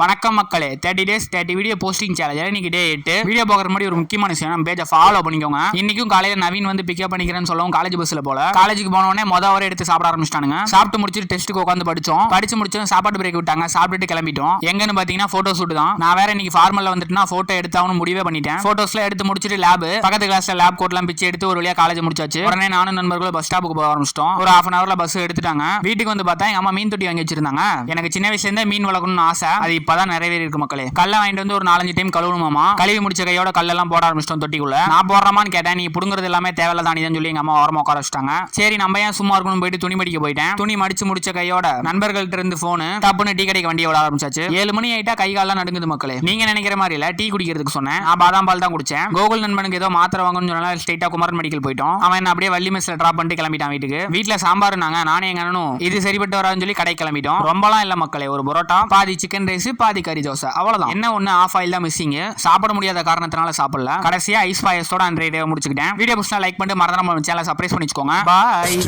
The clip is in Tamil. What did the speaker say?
வணக்கம் மக்களே, 30 days 30 வீடியோ போஸ்டிங் சேலஞ்ச். இன்னைக்கு டே 8. வீடியோ பார்க்குற முன்னாடி ஒரு முக்கியமான விஷயம், நம்ம பேஜை ஃபாலோ பண்ணிக்கோங்க. இன்னைக்கும் காலையில நவீன் வந்து பிக்கப் பண்ணிக்கிறேன்னு சொல்லவும் காலேஜ் பஸ்ல போல காலேஜுக்கு போன உடனே வரை எடுத்து சாப்பிட ஆரம்பிச்சிட்டானுங்க. சாப்பிட்டு முடிச்சுட்டு டெஸ்ட்டுக்கு உட்காந்து படிச்சு முடிச்சு சாப்பாடு பிரேக் விட்டாங்க. சாப்பிட்டுட்டு கிளம்பிட்டோம். எங்கன்னு பாத்தீங்கன்னா போட்டோ ஷூட் தான். நான் வேற இன்னைக்கு ஃபார்மல்ல வந்துட்டுனா போட்டோ எடுத்தாவும் முடிவே பண்ணிட்டேன். போட்டோஸ்ல எடுத்து முடிச்சுட்டு லேப் பக்கத்து கிளாஸ்ல லேப் கோட்லாம் பிச்சு எடுத்து ஒரு வழியா காலேஜ் முடிச்சாச்சு. உடனே நானும் நண்பர்களும் பஸ் ஸ்டாப்புக்கு போக ஆரம்பிச்சிட்டோம். ஒரு half an hourல பஸ் எடுத்துட்டாங்க. வீட்டுக்கு வந்து பார்த்தா எங்க அம்மா மீன் தொட்டி வாங்கி வச்சிருந்தாங்க. எனக்கு சின்ன வயசுல இருந்தே மீன் வளர்க்கணும்னு ஆசை. அது இப்பதான் நிறைவேறி இருக்கு மக்களே. கல்ல வாங்கிட்டு வந்து ஒரு 4-5 டைம் கழுவணுமாமா. கழுவி முடிச்ச கையோட கல்லெல்லாம் போட ஆரம்பிச்சிட்டோம் தொட்டிக்குள்ள. நான் போடுறமான்னு கேட்டேன். நீ புடுங்குறது எல்லாமே தேவையில்ல தானிதான் சொல்லி எங்க அம்மா ஓரமா உட்கார வச்சிட்டாங்க. சரி நம்ம ஏன் சும்மா இருக்கணும் போயிட்டு துணி மடிக்க போயிட்டேன். துணி மடிச்சு முடிச்ச கையோட நண்பர்கள்ட்ட இருந்து போன் டப்புன்னு டீ கடைக்கு வண்டியை விட ஆரம்பிச்சாச்சு. 7 மணி ஆயிட்டா கை கால்லாம் நடுங்குது மக்களே. நீங்க நினைக்கிற மாதிரி இல்ல, டீ குடிக்கிறதுக்கு சொன்னேன். நான் பாதாம் பால் தான் குடிச்சேன். கோகுல் நண்பனுக்கு ஏதோ மாத்திரை வாங்கணும்னு சொன்னால ஸ்ட்ரைட்டா குமரன் மெடிக்கல் போயிட்டோம். அவன் என்ன அப்படியே வள்ளி மெஸ்ல டிராப் பண்ணிட்டு கிளம்பிட்டான் வீட்டுக்கு. வீட்டுல சாம்பார் நானே எங்க அண்ணனும் இது சரிப்பட்டு வரான்னு சொல்லி கடை கிளம்பிட்டோம். ரொம்பலாம் இல்ல மக்களே, ஒரு பரோட்டா, பாதி சிக்கன் ரைஸ், பாதி கறி தோசை, அவ்வளவுதான். என்ன ஒண்ணு ஆஃப் ஆயில் தான் மிஸ்ஸிங். சாப்பிட முடியாத காரணத்தினால சாப்பிடல. கடைசியா ஐஸ் பாயசத்தோட அன்றைய முடிச்சுக்கிட்டேன். வீடியோ பிடிச்சா லைக் பண்ணிட்டு மறந்துடாம சேனலை சப்ஸ்கிரைப் பண்ணிச்சுக்கோங்க. பாய்.